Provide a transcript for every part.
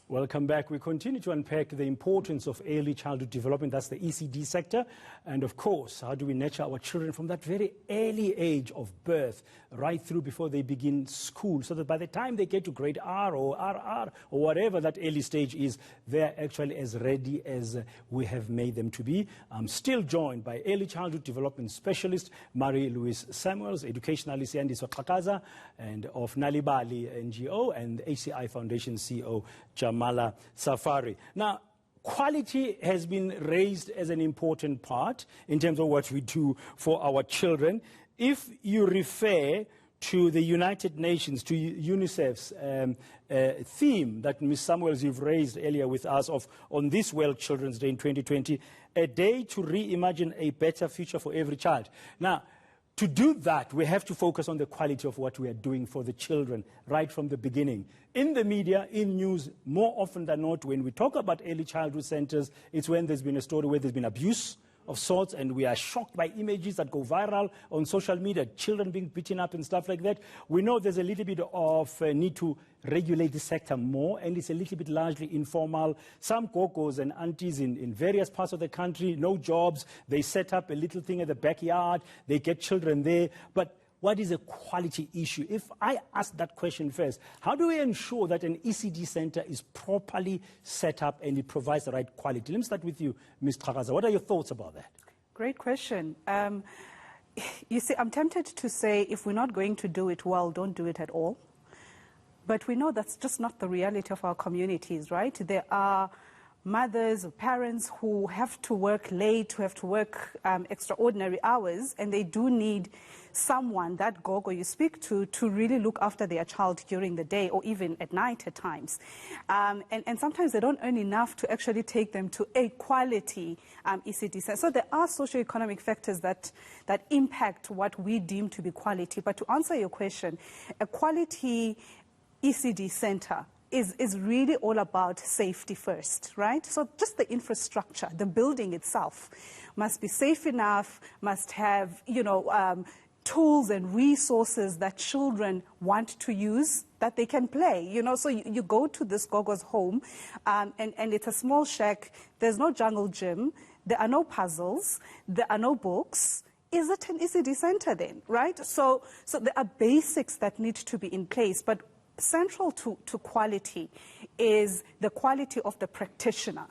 Welcome back. We continue to unpack the importance of early childhood development. That's the ECD sector. And of course, how do we nurture our children from that very early age of birth right through before they begin school, so that by the time they get to grade R or RR or whatever that early stage is, they're actually as ready as we have made them to be. I'm still joined by early childhood development specialist Marie-Louise Samuels, educationalist Yandiswa Xhakaza, and of Nali'Bali NGO, and HCI Foundation CEO Jamala Safari. Now, quality has been raised as an important part in terms of what we do for our children. If you refer to the United Nations, to UNICEF's theme that Ms. Samuels, you've raised earlier with us on this World Children's Day in 2020, a day to reimagine a better future for every child. Now, to do that, we have to focus on the quality of what we are doing for the children right from the beginning. In the media, in news, more often than not, when we talk about early childhood centers, it's when there's been a story where there's been abuse of sorts, and we are shocked by images that go viral on social media, children being beaten up and stuff like that. We know there's a little bit of need to regulate the sector more, and it's a little bit largely informal. Some gogos and aunties in various parts of the country, no jobs, they set up a little thing at the backyard, they get children there. But what is a quality issue? If I ask that question first, how do we ensure that an ECD center is properly set up and it provides the right quality? Let me start with you, Ms. Xhakaza. What are your thoughts about that? Great question. You see, I'm tempted to say if we're not going to do it well, don't do it at all. But we know that's just not the reality of our communities, right? There are mothers or parents who have to work late, who have to work extraordinary hours, and they do need someone, that gogo you speak to really look after their child during the day or even at night at times. And sometimes they don't earn enough to actually take them to a quality ECD center. So there are socioeconomic factors that impact what we deem to be quality. But to answer your question, a quality ECD center is really all about safety first, right? So just the infrastructure, the building itself must be safe enough, must have, tools and resources that children want to use, that they can play. So you go to this gogo's home, and it's a small shack. There's no jungle gym. There are no puzzles. There are no books. Is it an ECD center then, right? So there are basics that need to be in place, but central to quality is the quality of the practitioner.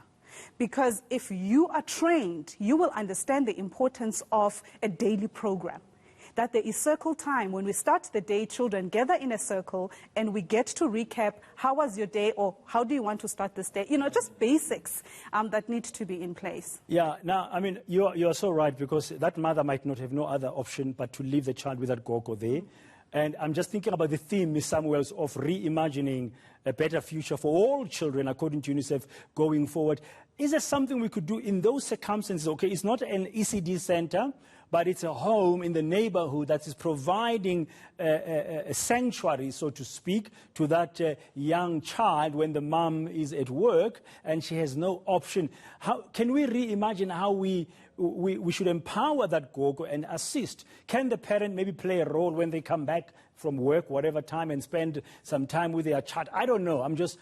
Because if you are trained, you will understand the importance of a daily program. That there is circle time. When we start the day, children gather in a circle and we get to recap, how was your day, or how do you want to start this day? Just basics that need to be in place. Yeah, now, I mean, you're so right, because that mother might not have no other option but to leave the child with that gogo there. And I'm just thinking about the theme, Ms. Samuels, of reimagining a better future for all children, according to UNICEF, going forward. Is there something we could do in those circumstances? Okay, it's not an ECD center, but it's a home in the neighborhood that is providing a sanctuary, so to speak, to that young child when the mom is at work and she has no option. How can we reimagine how we should empower that gogo and assist? Can the parent maybe play a role when they come back from work, whatever time, and spend some time with their child? I don't know. I'm just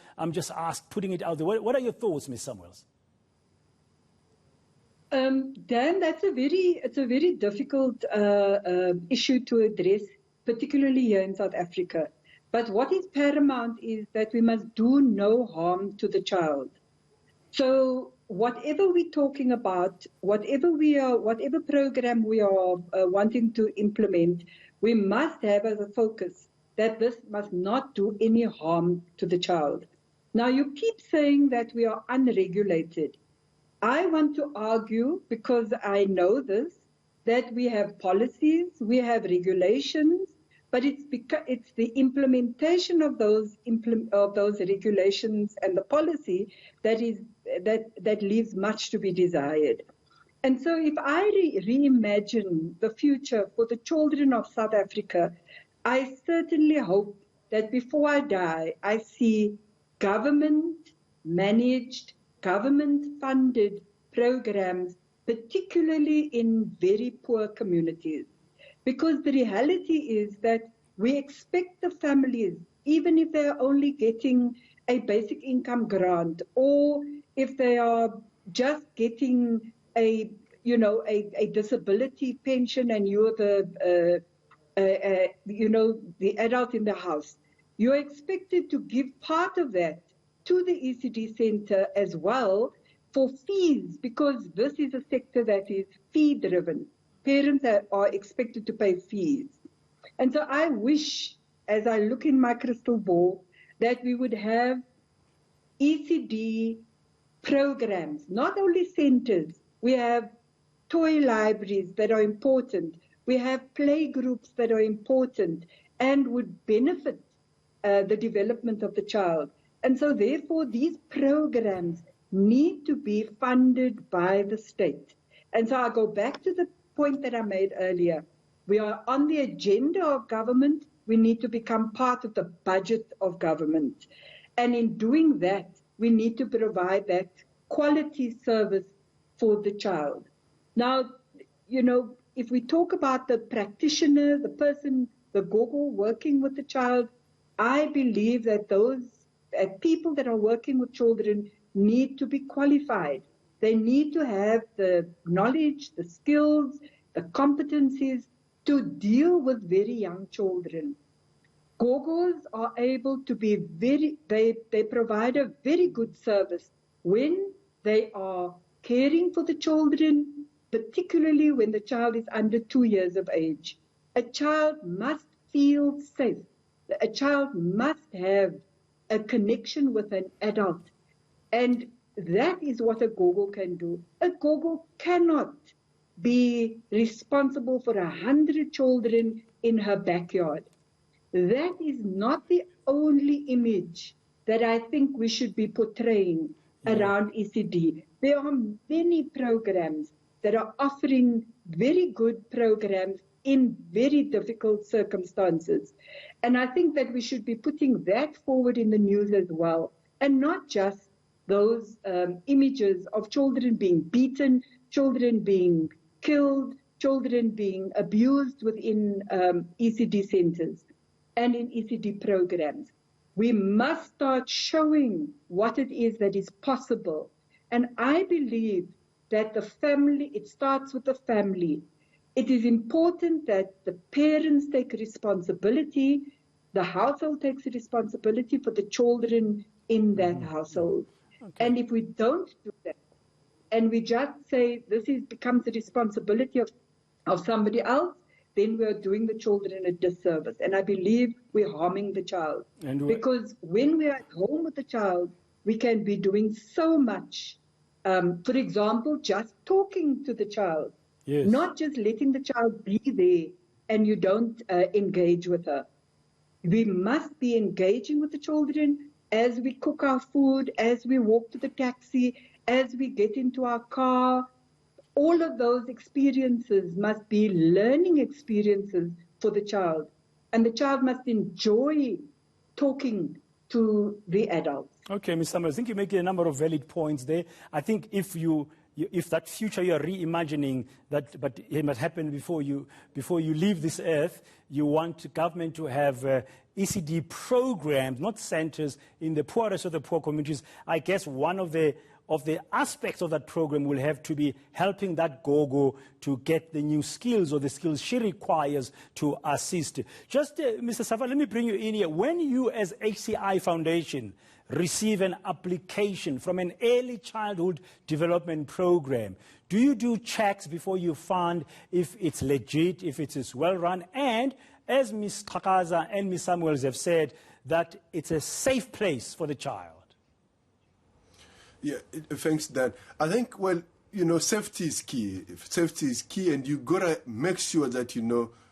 putting it out there. What are your thoughts, Ms. Samuels? Dan, it's a very difficult issue to address, particularly here in South Africa. But what is paramount is that we must do no harm to the child. So whatever we're talking about, whatever program we are wanting to implement, we must have as a focus that this must not do any harm to the child. Now, you keep saying that we are unregulated. I want to argue, because I know this, that we have policies, we have regulations, but it's the implementation of those regulations and the policy that leaves much to be desired. And so if I reimagine the future for the children of South Africa, I certainly hope that before I die, I see government-managed, government-funded programs, particularly in very poor communities. Because the reality is that we expect the families even if they're only getting a basic income grant, or if they are just getting a disability pension and you're the adult in the house, you're expected to give part of that to the ECD center as well for fees, because this is a sector that is fee-driven. Parents are expected to pay fees. And so I wish, as I look in my crystal ball, that we would have ECD programs, not only centers. We have toy libraries that are important. We have play groups that are important and would benefit the development of the child. And so therefore these programs need to be funded by the state. And so I go back to the point that I made earlier. We are on the agenda of government. We need to become part of the budget of government. And in doing that, we need to provide that quality service for the child. Now, if we talk about the practitioner, the person, the gogo working with the child, I believe that those people that are working with children need to be qualified. They need to have the knowledge, the skills, the competencies to deal with very young children. Gogos are able to be they provide a very good service when they are caring for the children, particularly when the child is under 2 years of age. A child must feel safe. A child must have a connection with an adult. And that is what a gogo can do. A gogo cannot be responsible for 100 children in her backyard. That is not the only image that I think we should be portraying around ECD. There are many programs that are offering very good programs in very difficult circumstances. And I think that we should be putting that forward in the news as well, and not just those images of children being beaten, children being killed, children being abused within ECD centers and in ECD programs. We must start showing what it is that is possible. And I believe that the family, it starts with the family. It is important that the parents take responsibility, the household takes responsibility for the children in that household. Okay. And if we don't do that, and we just say this becomes the responsibility of somebody else, then we are doing the children a disservice. And I believe we're harming the child. Because when we are at home with the child, we can be doing so much. For example, just talking to the child, not just letting the child be there and you don't engage with her. We must be engaging with the children as we cook our food, as we walk to the taxi, as we get into our car. All of those experiences must be learning experiences for the child. And the child must enjoy talking to the adults. Okay, Ms. Samuels, I think you make a number of valid points there. I think if that future you are reimagining, but it must happen before you leave this earth, you want government to have ECD programs, not centers, in the poorest of the poor communities. I guess one of the aspects of that program will have to be helping that gogo to get the new skills or the skills she requires to assist. Just, Mr. Safari, let me bring you in here. When you as HCI Foundation receive an application from an early childhood development program, do you do checks before you find if it's legit, if it is well run, and as Ms. Xhakaza and Ms. Samuels have said, that it's a safe place for the child? Yeah, thanks, Dan. I think, safety is key. Safety is key, and you gotta make sure that,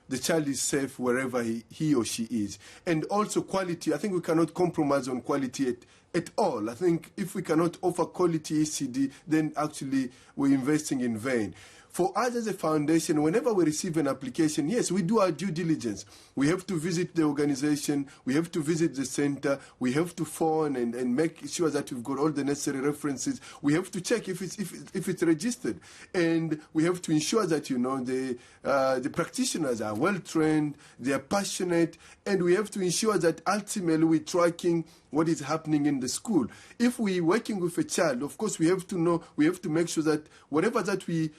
the child is safe wherever he or she is. And also quality. I think we cannot compromise on quality at all. I think if we cannot offer quality ECD, then actually we're investing in vain. For us as a foundation, whenever we receive an application, yes, we do our due diligence. We have to visit the organization, we have to visit the center, we have to phone and make sure that we've got all the necessary references. We have to check if it's registered, and we have to ensure that the practitioners are well trained, they are passionate, and we have to ensure that ultimately we're tracking what is happening in the school. If we're working with a child, of course, we have to make sure that whatever that we're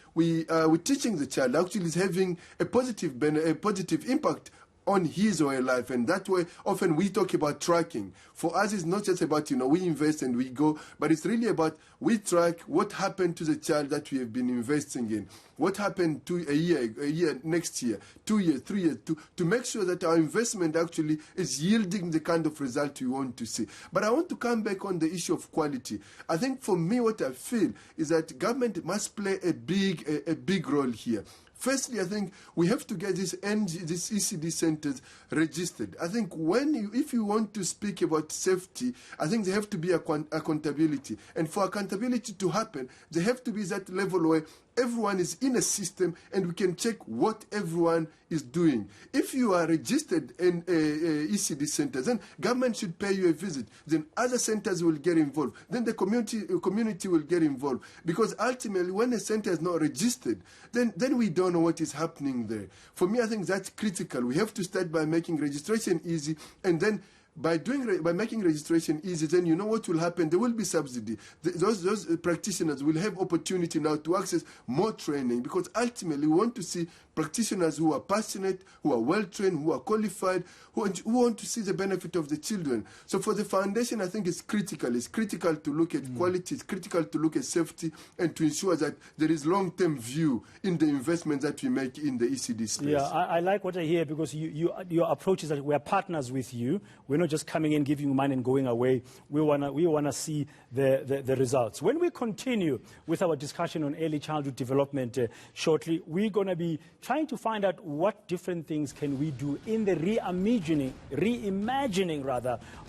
teaching the child actually is having a positive impact on his or her life. And that way, often we talk about tracking. For us, it's not just about, we invest and we go, but it's really about we track what happened to the child that we have been investing in. What happened to a year, next year, 2 years, 3 years, to make sure that our investment actually is yielding the kind of result we want to see. But I want to come back on the issue of quality. I think for me, what I feel is that government must play a big role here. Firstly, I think we have to get these ECD centers registered. I think if you want to speak about safety, I think there have to be accountability. And for accountability to happen, there have to be that level where everyone is in a system and we can check what everyone is doing. If you are registered in ECD centers, then government should pay you a visit. Then other centers will get involved. Then the community will get involved. Because ultimately, when a center is not registered, then we don't know what is happening there. For me, I think that's critical. We have to start by making registration easy, and then by making registration easy, then you know what will happen. There will be subsidy. Those practitioners will have opportunity now to access more training, because ultimately we want to see practitioners who are passionate, who are well trained, who are qualified, who want to see the benefit of the children. So for the foundation, I think it's critical. It's critical to look at quality. It's critical to look at safety, and to ensure that there is long-term view in the investment that we make in the ECD space. Yeah, I like what I hear, because your approach is that we are partners with you. We're not just coming in, giving you money and going away. We wanna see the results. When we continue with our discussion on early childhood development shortly, we're going to be trying to find out what different things can we do in the reimagining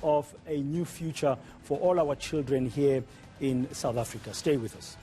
of a new future for all our children here in South Africa. Stay with us.